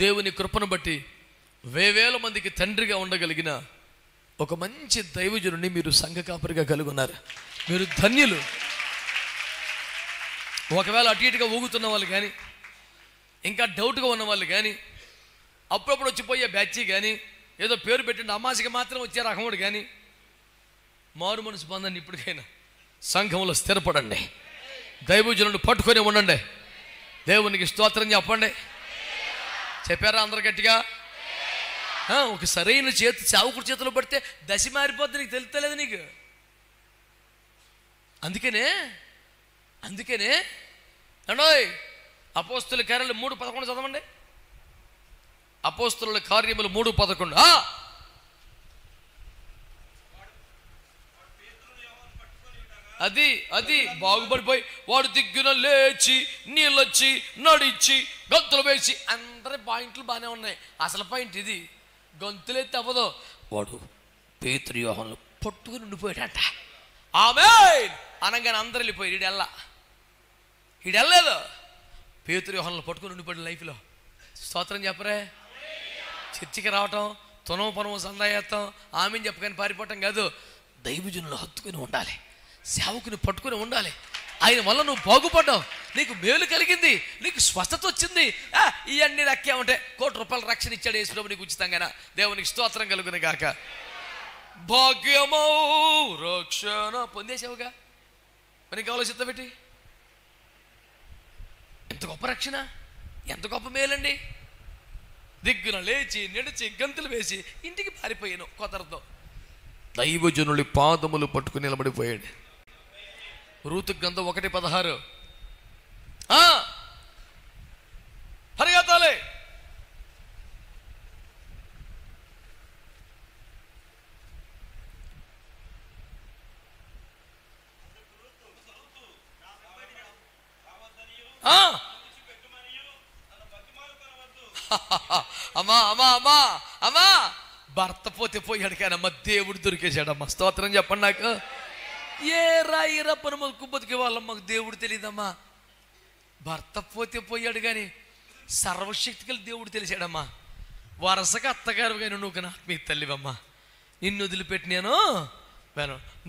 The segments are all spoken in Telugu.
దేవుని కృపను బట్టి వేవేల మందికి తండ్రిగా ఉండగలిగిన ఒక మంచి దైవజనుడిని మీరు సంఘ కాపరిగా కలిగి ఉన్నారు. మీరు ధన్యులు. ఒకవేళ అటు ఇటుగా ఊగుతున్న వాళ్ళు కానీ, ఇంకా డౌట్గా ఉన్న వాళ్ళు కానీ, అప్పుడప్పుడు వచ్చిపోయే బ్యాచ్ కానీ, ఏదో పేరు పెట్టిండి అమాసికి మాత్రం వచ్చే రకముడు కానీ, మారు మనసు పొందండి. ఇప్పటికైనా సంఘంలో స్థిరపడండి. దైవజనుడు పట్టుకొని ఉండండి. దేవునికి స్తోత్రం చెప్పండి. చెప్పారా అందరు గట్టిగా? ఒక సరైన చావుకుడి చేతిలో పడితే దశ మారిపోద్ది. నీకు తెలుస్తలేదు నీకు. అందుకనే అండోయ్ అపోస్తుల కార్యాలు 3:11 చదవండి. అపోస్తుల కార్యములు 3:11. అది బాగుపడిపోయి వాడు దిగ్గున లేచి నీళ్ళొచ్చి నడిచి గంతులు వేసి, అందరి పాయింట్లు బాగానే ఉన్నాయి. అసలు పాయింట్ ఇది. గంతులెత్తి అవ్వదు. వాడు పేతురు యోహానులు పట్టుకుని ఉండిపోయాడంట. ఆమేన్ అనగానే అందరు వెళ్ళిపోయి ఈడెళ్ళలేదు. పేతురు యోహానులు పట్టుకుని ఉండిపోయాడు లైఫ్లో. స్తోత్రం చెప్పరే. చర్చికి రావటం, పొనము సందాయేత్తం, ఆమెను చెప్పగానే పారిపోవటం కాదు. దైవజనులు హత్తుకుని ఉండాలి. సేవకుని పట్టుకుని ఉండాలి. ఆయన వల్ల నువ్వు బాగుపడ్డావు, నీకు మేలు కలిగింది, నీకు స్వస్థత వచ్చింది. ఇవన్నీ రక్కేమంటే ₹1,00,000 రక్షణ ఇచ్చాడు యేసుప్రభు నీకు ఉచితంగా. దేవునికి స్తోత్రం కలుగును గాక. భాగ్యమో రక్షణ పొందేసావుగా, మనకి కావాలో సిద్ధ పెట్టి. ఎంత గొప్ప రక్షణ, ఎంత గొప్ప మేలండి. దిగ్గున లేచి నడిచి గంతులు వేసి ఇంటికి పారిపోయాను కుదరదు. దైవజనుడి పాదములు పట్టుకుని నిలబడిపోయాడు. రూతు గ్రంథం 1:16. పరిగెత్తాలి. అమ్మా భర్త పోతే పోయాడు కానమ్మా, దేవుడు దొరికేశాడమ్మా. స్తోత్రం చెప్పండి. నాకు ఏ రాయి రప్పను మాకు బతికే వాళ్ళం, మాకు దేవుడు తెలియదమ్మా. భర్త పోతే పోయాడు కానీ సర్వశక్తిగల దేవుడు తెలిసాడమ్మా. వరసగా అత్తగారు కానీ నువ్వు కానీ ఆత్మీయ తల్లివమ్మా. నిన్ను వదిలిపెట్టి నేను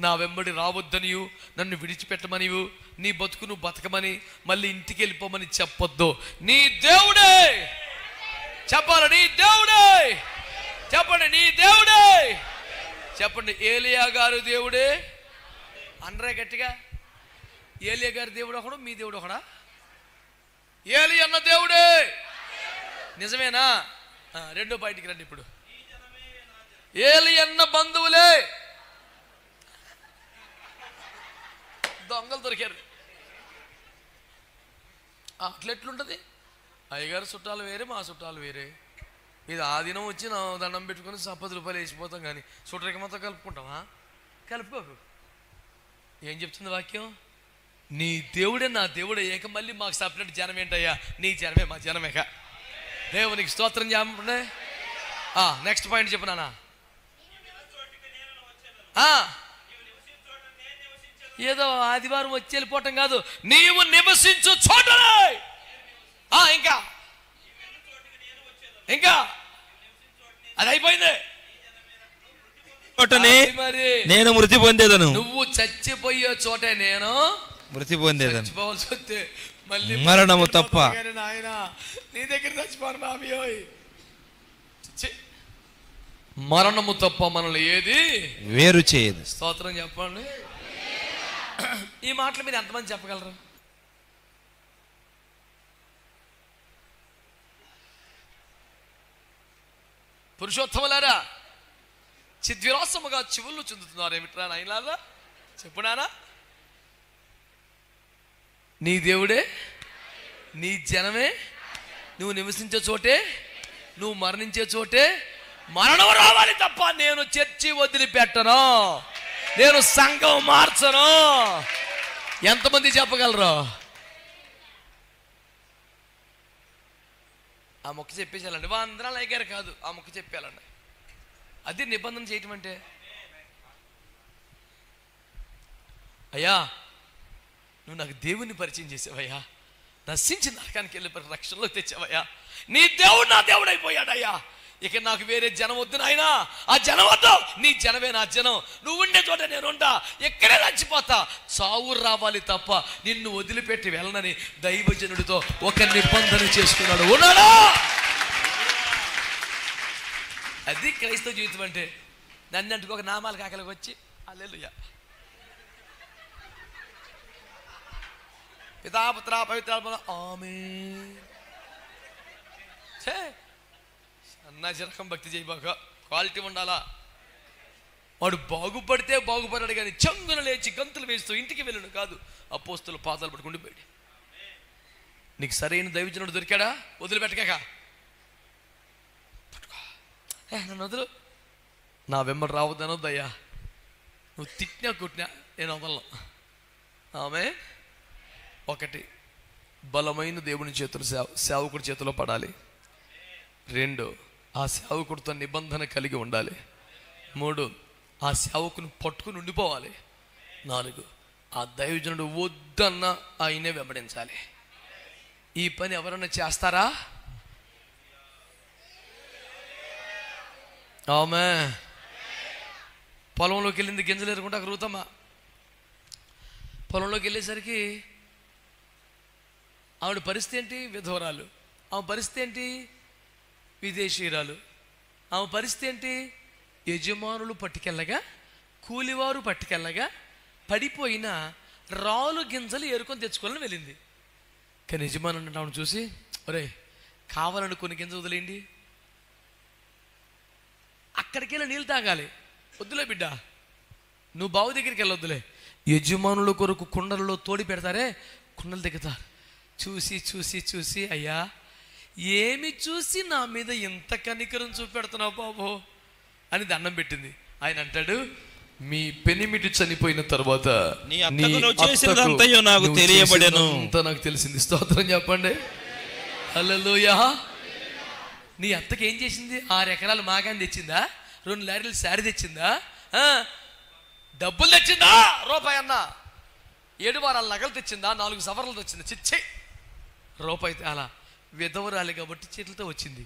నా వెంబడి రావద్దనియు, నన్ను విడిచిపెట్టమనియు, నీ బతుకు నువ్వు బతకమని, మళ్ళీ ఇంటికి వెళ్ళిపోమని చెప్పొద్దు. నీ దేవుడే చెప్పాలి. నీ దేవుడే చెప్పండి. నీ దేవుడే చెప్పండి. ఏలియా గారు దేవుడే అనరే గట్టిగా. ఏలియా గారి దేవుడు ఒకడు, మీ దేవుడు ఒకడా? ఏలి అన్న దేవుడే నిజమేనా? రెండో పాయింట్కి రండి. ఇప్పుడు ఏలి అన్న బంధువులే దొంగలు దొరికారు. అట్లెట్లుంటుంది? అయ్యగారు చుట్టాలు వేరే, మా చుట్టాలు వేరే. ఇది ఆ దినం వచ్చి నా దండం పెట్టుకుని ₹10 వేసిపోతాం కానీ చుట్టరికి మొత్తం కలుపుకుంటామా? కలుపుకోకు. ఏం చెప్తుంది వాక్యం? నీ దేవుడే నా దేవుడే ఏక, మళ్ళీ మాకు సపరేట్ జనం ఏంటయ్యా? నీ జనమే మా జనమేక. దేవునికి స్తోత్రం చెప్పండి. నెక్స్ట్ పాయింట్ చెప్పు నాన్న. ఏదో ఆదివారం వచ్చి వెళ్ళిపోవటం కాదు, నీవు నివసించు చోటనే. ఇంకా అది అయిపోయింది. నేను మృతి పొందేదను. నువ్వు చచ్చిపోయే చోటే నేను మృతి పొందేదను. చచ్చిపోవాల్సి వస్తే మళ్ళీ మరణము తప్ప నాయన నీ దగ్గర చచ్చిపోను బాబోయ్. మరణము తప్ప మనల్ని ఏది వేరు చేయదు. స్తోత్రం చెప్పండి. ఈ మాటలు మీరు ఎంతమంది చెప్పగలరు? పురుషోత్తములారా, చిద్విలాసముగా చెవులు చెందుతున్నారు ఏమిట్రా నాయనలారా? చెప్పునానా? నీ దేవుడే, నీ జనమే, నువ్వు నివసించే చోటే, నువ్వు మరణించే చోటే మరణం రావాలి తప్ప నేను చర్చి వదిలిపెట్టను, నేను సంఘం మార్చను. ఎంతమంది చెప్పగలరు? ఆ మొక్క చెప్పేసాలండి. అందరాలు అయ్యారు కాదు, ఆ మొక్క చెప్పేయాలండి. అది నిబంధన చేయటం అంటే. అయ్యా నువ్వు నాకు దేవుణ్ణి పరిచయం చేసావయ్యా, నశించి నరకానికి వెళ్ళిపోయి రక్షణలో తెచ్చావయ్యా. నీ దేవుడు నా దేవుడు అయిపోయాడయ్యా. ఇక నాకు వేరే జనం వద్దు నాయనా, ఆ జనం వద్దు, నీ జనమే నా జనం. నువ్వు ఉండే చోట నేను ఉంటా, ఎక్కడే చచ్చిపోతా, చావు రావాలి తప్ప నిన్ను వదిలిపెట్టి వెళ్ళనని దైవజనుడితో ఒక నిబంధన చేసుకున్నాడు. ఉన్నాడా? అది క్రైస్తవ జీవితం అంటే. నన్నంటుకు ఒక నామాలు కాకలకు వచ్చి హల్లెలూయా పితాపుత్ర పవిత్రాత్మ ఆమేన్ అన్నాజరకం భక్తి చేయబాక. క్వాలిటీ ఉండాలా. వాడు బాగుపడితే బాగుపడాడు కానీ చంగున లేచి గంతులు వేస్తూ ఇంటికి వెళ్ళను కాదు. అపోస్తుల పాదాలు పట్టుకుంటూ పోయాడు. నీకు సరైన దైవజనుడు దొరికాడా? వదిలిపెట్టక పట్టుకో, నన్ను వదులు, నా వెంబడి రావద్దనొద్దయ్యా. నువ్వు తిట్టినా కొట్టినా నేను వదలను. ఆమె ఒకటి, బలమైన దేవుని చేతులు సేవకుడి చేతిలో పడాలి. 2, ఆ సేవకుడితో నిబంధన కలిగి ఉండాలి. 3, ఆ సేవకుని పట్టుకుని ఉండిపోవాలి. 4, ఆ దైవజనుడు వద్దన్న ఆయనే వెంబడించాలి. ఈ పని ఎవరన్నా చేస్తారా? ఆమె పొలంలోకి వెళ్ళింది గింజలు ఎరుకుంటా కరుగుతామా. పొలంలోకి వెళ్ళేసరికి ఆవిడ పరిస్థితి ఏంటి? విధవరాలు. ఆమె పరిస్థితి ఏంటి? విదేశీయురాలు. ఆమె పరిస్థితి ఏంటి? యజమానులు పట్టుకెళ్ళగా, కూలివారు పట్టుకెళ్ళగా పడిపోయిన రాళ్ళు గింజలు ఏరుకొని తెచ్చుకోవాలని వెళ్ళింది. కానీ యజమాను అంటే ఆమెను చూసి, ఒరే కావాలని కొన్ని గింజలు వదిలేయండి, అక్కడికి వెళ్ళి నీళ్ళు తాగాలి, వద్దులే బిడ్డ, నువ్వు బావు దగ్గరికి వెళ్ళొద్దులే. యజమానుల కొరకు కుండలలో తోడి పెడతారే, కుండలు దిగుతారు. చూసి చూసి చూసి, అయ్యా ఏమి చూసి నా మీద ఎంత కనికరం చూపెడుతున్నావు బాబు అని దండం పెట్టింది. ఆయన అంటాడు, మీ పెనిమిటి చనిపోయిన తర్వాత నాకు తెలియబడెను, నాకు తెలిసింది. స్తోత్రం చెప్పండి. హల్లెలూయా. నీ అత్తకి ఏం చేసింది? 6 ఎకరాలు మాగాని తెచ్చిందా? 2 లారీలు శారీ తెచ్చిందా? డబ్బులు తెచ్చిందా? రూపాయి అన్నా. 7 వారాల నగలు తెచ్చిందా? 4 సవర్లు తెచ్చింది. చిచ్చే రూపాయి అలా విధవరాలి కాబట్టి చేతులతో వచ్చింది.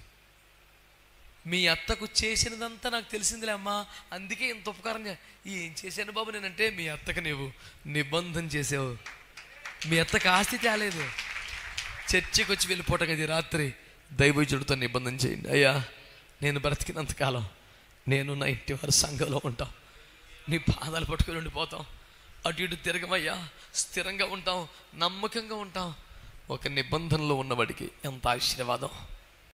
మీ అత్తకు చేసినదంతా నాకు తెలిసిందిలే అమ్మా, అందుకే ఇంత ఉపకారం. ఏం చేశాను బాబు నేనంటే, మీ అత్తకు నీవు నిబంధన చేసావు. మీ అత్తకు ఆస్తి తేలేదు, చర్చికి వచ్చి వెళ్ళిపోవటం కదా. రాత్రి దైవజనుడితో నిబంధన చేయండి, అయ్యా నేను బ్రతికినంతకాలం నేను నా ఇంటి వారి సంఘంలో ఉంటాం, నీ పాదాలు పట్టుకుని ఉండిపోతాం, అటు ఇటు తిరగమయ్యా, స్థిరంగా ఉంటాం, నమ్మకంగా ఉంటాం. ఒక నిబంధనలో ఉన్నవాడికి ఎంత ఆశీర్వాదం.